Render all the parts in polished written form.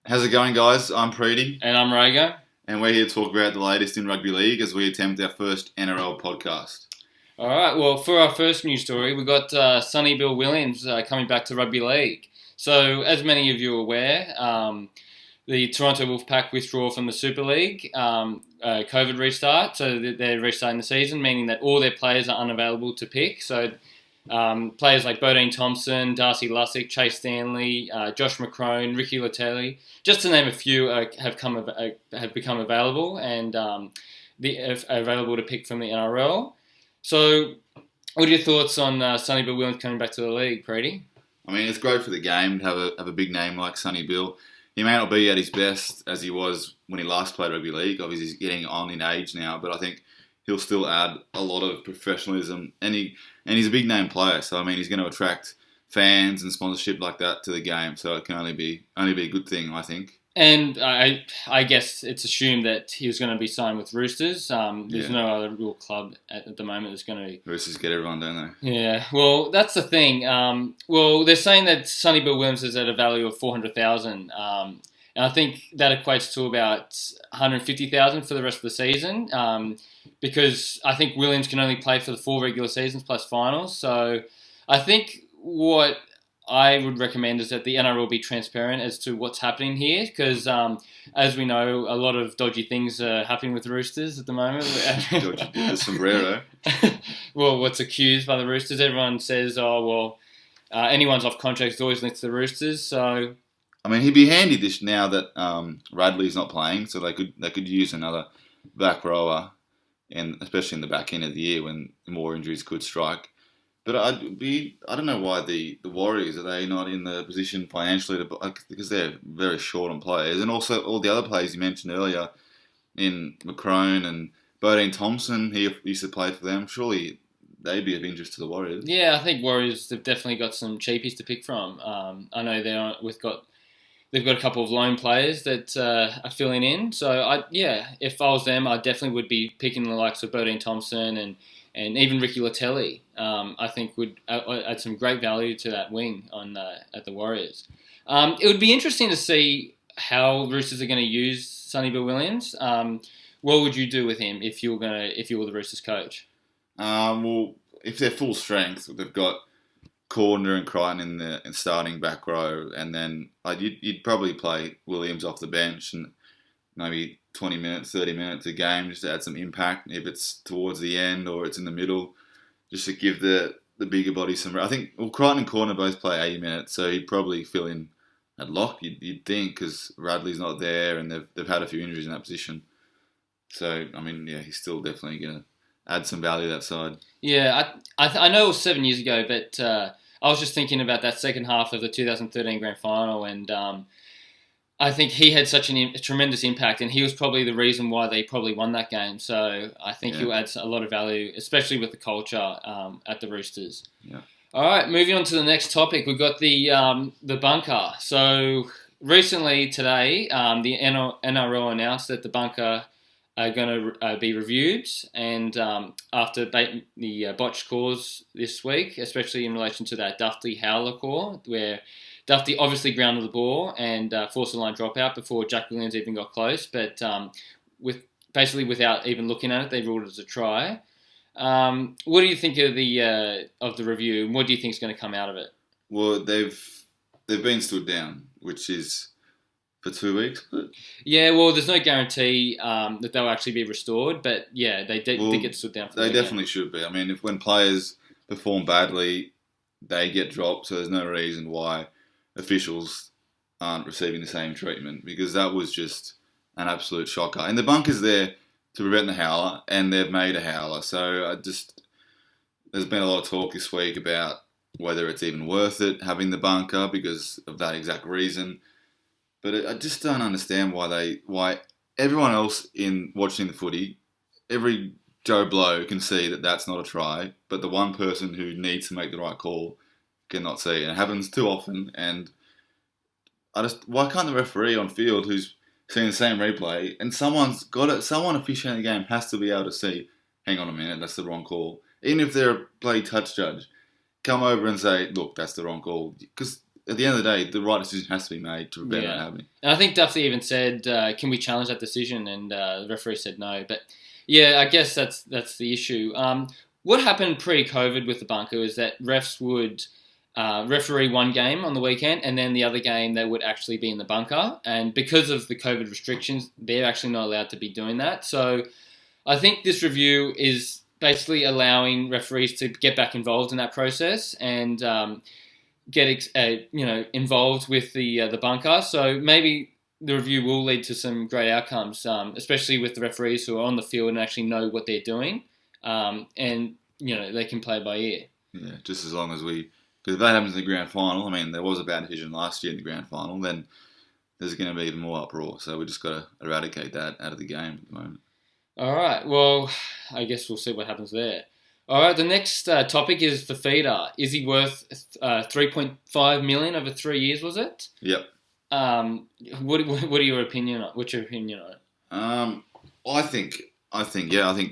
How's it going, guys? I'm Preety, And I'm Rago. and we're here to talk about the latest in rugby league as we attempt our first NRL podcast. All right, well, for our first news story, we've got Sonny Bill Williams coming back to rugby league. So, as many of you are aware, the Toronto Wolfpack withdraw from the Super League, COVID restart, so they're restarting the season, meaning that all their players are unavailable to pick. So, players like Bodine Thompson, Darcy Lussick, Chase Stanley, Josh McCrone, Ricky Latelli, just to name a few, have become available and available to pick from the NRL. So, what are your thoughts on Sonny Bill Williams coming back to the league, Preety? I mean, it's great for the game to have a big name like Sonny Bill. He may not be at his best as he was when he last played rugby league. Obviously, he's getting on in age now, but I think he'll still add a lot of professionalism, and he's a big name player. So I mean, he's going to attract fans and sponsorship like that to the game. So it can only be a good thing, I think. And I guess it's assumed that he was going to be signed with Roosters. There's no other real club at the moment that's going to... Roosters get everyone, don't they? Yeah, well, that's the thing. Well, they're saying that Sonny Bill Williams is at a value of $400,000. And I think that equates to about $150,000 for the rest of the season. Because I think Williams can only play for the 4 regular seasons plus finals. So I think what I would recommend is that the NRL be transparent as to what's happening here, because as we know, a lot of dodgy things are happening with Roosters at the moment. Dodgy, the sombrero. Well, what's accused by the Roosters? Everyone says, anyone's off contract is always linked to the Roosters. So, I mean, he'd be handy this now that Radley's not playing, so they could use another back rower, and especially in the back end of the year when more injuries could strike. But I don't know why the Warriors, are they not in the position financially because they're very short on players, and also all the other players you mentioned earlier in McCrone and Bodine Thompson, he used to play for them. Surely they'd be of interest to the Warriors. Yeah, I think Warriors have definitely got some cheapies to pick from. I know they've got a couple of loan players that are filling in. So if I was them, I definitely would be picking the likes of Bodine Thompson and even Ricky Latelli. I think would add some great value to that wing at the Warriors. It would be interesting to see how Roosters are going to use Sonny Bill Williams. What would you do with him if you were the Roosters coach? Well, if they're full strength, they've got Cordner and Crichton in starting back row, and then you'd probably play Williams off the bench and maybe 20 minutes, 30 minutes a game just to add some impact if it's towards the end or it's in the middle, just to give the bigger body some... I think, Crichton and Cordner both play 80 minutes, so he'd probably fill in at lock, you'd think, because Radley's not there and they've had a few injuries in that position. So, I mean, yeah, he's still definitely going to add some value that side. Yeah, I know it was 7 years ago, but I was just thinking about that second half of the 2013 Grand Final, and I think he had such a tremendous impact, and he was probably the reason why they probably won that game. So I think he'll add a lot of value, especially with the culture at the Roosters. Yeah. All right, moving on to the next topic, we've got the bunker. So recently today, the NRL announced that the bunker are going to be reviewed, and after the botched calls this week, especially in relation to that Dufty Howler call, where Dufty obviously grounded the ball and forced a line dropout before Jack Williams even got close, but without even looking at it, they ruled it as a try. What do you think of the review, and what do you think is going to come out of it? Well, they've been stood down, which is for 2 weeks. But... Yeah, well, there's no guarantee that they'll actually be restored, but yeah, they did get stood down. They definitely should be. I mean, when players perform badly, they get dropped, so there's no reason why officials aren't receiving the same treatment, because that was just an absolute shocker. And the bunker's there to prevent the howler, and they've made a howler. So there's been a lot of talk this week about whether it's even worth it having the bunker because of that exact reason. But I just don't understand why everyone else in watching the footy, every Joe Blow can see that that's not a try, but the one person who needs to make the right call cannot see it. It happens too often, and why can't the referee on field who's seeing the same replay, and someone officiating the game has to be able to see, hang on a minute, that's the wrong call. Even if they're a bloody touch judge, come over and say, look, that's the wrong call. Because at the end of the day, the right decision has to be made to prevent that happening. And I think Duffy even said, "Can we challenge that decision?" And the referee said no. But yeah, I guess that's the issue. What happened pre-COVID with the bunker is that refs would referee one game on the weekend, and then the other game they would actually be in the bunker. And because of the COVID restrictions, they're actually not allowed to be doing that. So I think this review is basically allowing referees to get back involved in that process and get involved with the bunker. So maybe the review will lead to some great outcomes, especially with the referees who are on the field and actually know what they're doing, and they can play by ear. Yeah, just as long as because if that happens in the grand final, I mean, there was a bad decision last year in the grand final, then there's going to be even more uproar. So we just got to eradicate that out of the game at the moment. All right. Well, I guess we'll see what happens there. All right. The next topic is Fifita. Is he worth 3.5 million over 3 years? Was it? Yep. What are your opinion on? What's your opinion on it? I think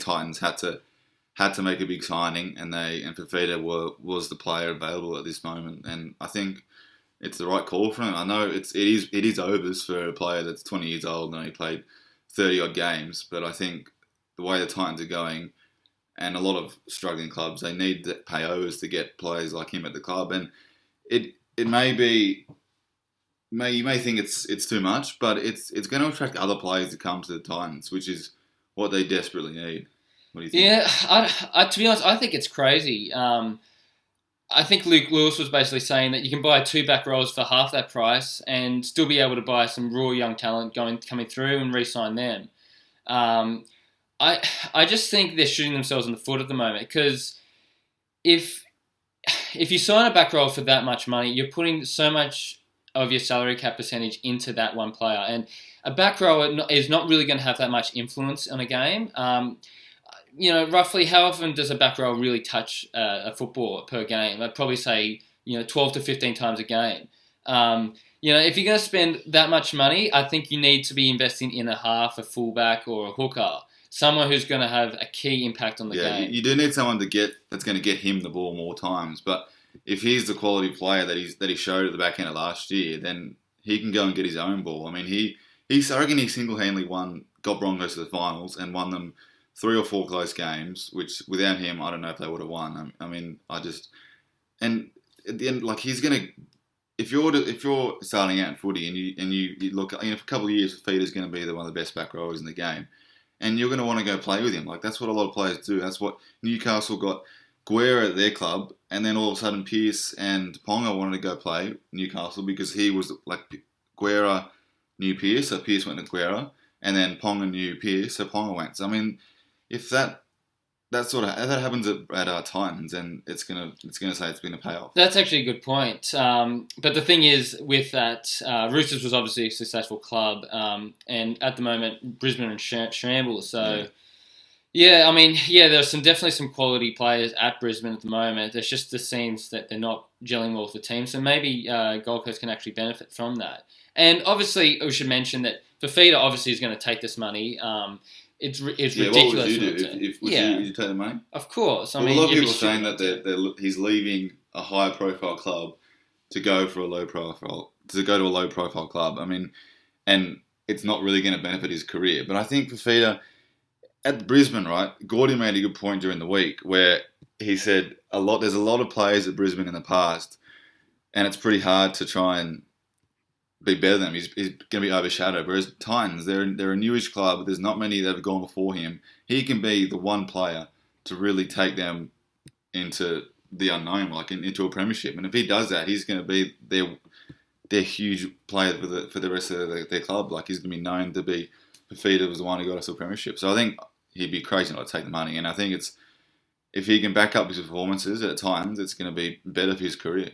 Titans had to make a big signing, and Fifita was the player available at this moment, and I think it's the right call for him. I know it is overs for a player that's 20 years old and only played 30 odd games, but I think the way the Titans are going, and a lot of struggling clubs, they need to pay overs to get players like him at the club, and it may be. You may think it's too much, but it's going to attract other players to come to the Titans, which is what they desperately need. What do you think? Yeah, I to be honest, I think it's crazy. I think Luke Lewis was basically saying that you can buy 2 back rows for half that price and still be able to buy some raw young talent coming through and re-sign them. I just think they're shooting themselves in the foot at the moment, because if you sign a back row for that much money, you're putting so much of your salary cap percentage into that one player, and a back rower is not really going to have that much influence on a game. Roughly how often does a back row really touch a football per game? I'd probably say 12 to 15 times a game. If you're going to spend that much money, I think you need to be investing in a half, a fullback, or a hooker, someone who's going to have a key impact on the game. You do need someone that's going to get him the ball more times, but if he's the quality player that he showed at the back end of last year, then he can go and get his own ball. I mean, I reckon he single-handedly got Broncos to the finals and won them 3 or 4 close games, which without him, I don't know if they would have won. And at the end, he's gonna. If you're starting out in footy and you look for a couple of years, Fifita's going to be one of the best back rowers in the game, and you're going to want to go play with him. That's what a lot of players do. That's what Newcastle got. Guerra at their club, and then all of a sudden Pearce and Ponga wanted to go play Newcastle because he was Guerra knew Pearce, so Pearce went to Guerra, and then Ponga knew Pearce, so Ponga went. So I mean, if that happens at our Titans, then it's gonna say it's been a payoff. That's actually a good point. But the thing is, with that, Roosters was obviously a successful club, and at the moment Brisbane are in shambles. So. Yeah. Yeah, I mean, there's definitely some quality players at Brisbane at the moment. It's just the seems that they're not gelling well with the team. So maybe Gold Coast can actually benefit from that. And obviously, we should mention that Fifita obviously is going to take this money. It's ridiculous. What would you do? Would you take the money? Of course. A lot of people are saying that he's leaving a higher profile club to go to a low profile club. I mean, and it's not really going to benefit his career. But I think Fifita. At Brisbane, right, Gordy made a good point during the week where he said there's a lot of players at Brisbane in the past, and it's pretty hard to try and be better than him. He's going to be overshadowed. Whereas Titans, they're a newish club. There's not many that have gone before him. He can be the one player to really take them into the unknown, into a premiership. And if he does that, he's going to be their huge player for the rest of their club. He's going to be known to be Fifita was the one who got us to a premiership. So I think he'd be crazy not to take the money. And I think if he can back up his performances at times, it's going to be better for his career.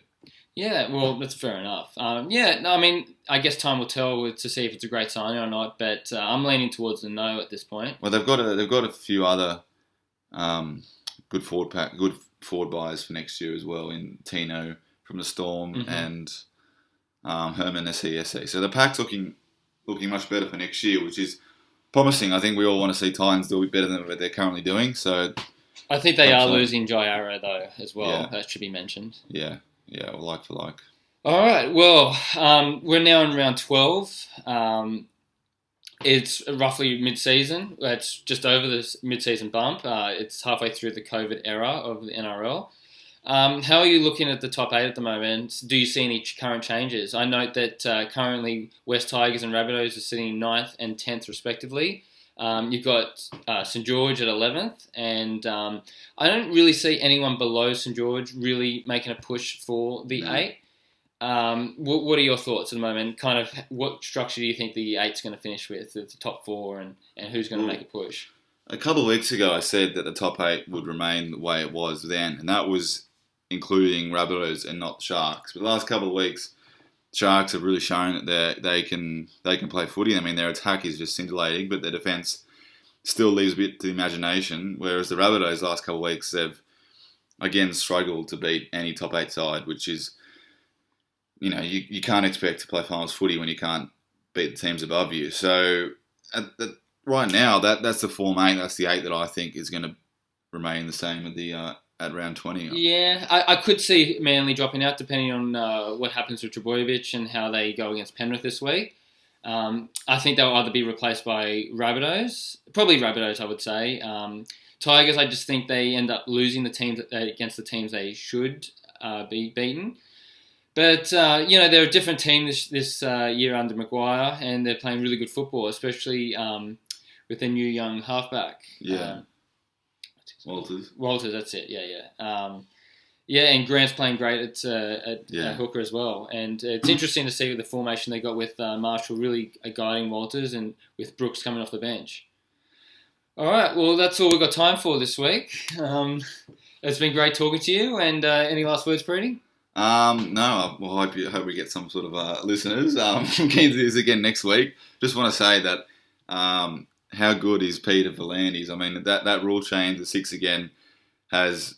Yeah, well, that's fair enough. I mean, I guess time will tell to see if it's a great signing or not. But I'm leaning towards the no at this point. Well, they've got a few other good forward buys for next year as well in Tino from the Storm and Herman SESA. So the pack's looking much better for next year, which is promising. I think we all want to see Titans do a bit better than what they're currently doing. So I think they are losing Jai Arrow though as well. Yeah. That should be mentioned. Yeah, like for like. All right. Well, we're now in round 12. It's roughly mid-season. It's just over the mid-season bump. It's halfway through the COVID era of the NRL. How are you looking at the top eight at the moment? Do you see any current changes? I note that currently West Tigers and Rabbitohs are sitting ninth and 10th respectively. You've got St George at 11th, and I don't really see anyone below St George really making a push for the No. eight. What are your thoughts at the moment? Kind of what structure do you think the eight's going to finish with, the top four, and who's going to Well, make a push? a couple of weeks ago, I said that the top eight would remain the way it was then, and that was including Rabbitohs and not Sharks. But the last couple of weeks, Sharks have really shown that they can play footy. I mean, their attack is just scintillating, but their defence still leaves a bit to the imagination. Whereas the Rabbitohs last couple of weeks, they've again struggled to beat any top eight side, which is, you can't expect to play finals footy when you can't beat the teams above you. So right now, that's the form eight. That's the eight that I think is going to remain the same at round 20. Yeah, I could see Manly dropping out depending on what happens with Trbojevic and how they go against Penrith this week. I think they'll either be replaced by Rabbitohs, probably Rabbitohs, I would say. Tigers, I just think they end up losing the teams against the teams they should be beaten. But they're a different team this year under Maguire, and they're playing really good football, especially with their new young halfback. Yeah, Walters. Walters, that's it. Yeah, and Grant's playing great at hooker as well. And it's interesting to see the formation they got with Marshall really guiding Walters and with Brooks coming off the bench. All right, well, that's all we've got time for this week. It's been great talking to you. And any last words, Preety? No, well, I hope we get some sort of listeners. Keen to do this again next week. Just want to say that how good is Peter V'landys? I mean, that rule change, the six again, has...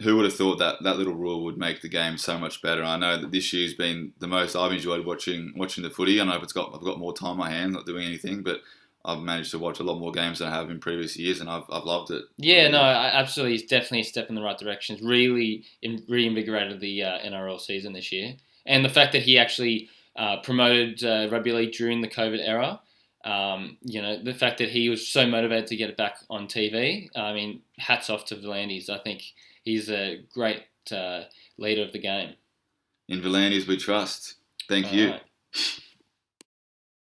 Who would have thought that little rule would make the game so much better? I know that this year's been the most I've enjoyed watching the footy. I know I've got more time on my hands, not doing anything, but I've managed to watch a lot more games than I have in previous years, and I've loved it. Yeah, no, absolutely. It's definitely a step in the right direction. It's really reinvigorated the NRL season this year. And the fact that he actually promoted rugby league during the COVID era, the fact that he was so motivated to get it back on TV, I mean, hats off to V'landys. I think he's a great leader of the game. In V'landys we trust. Thank you. Right.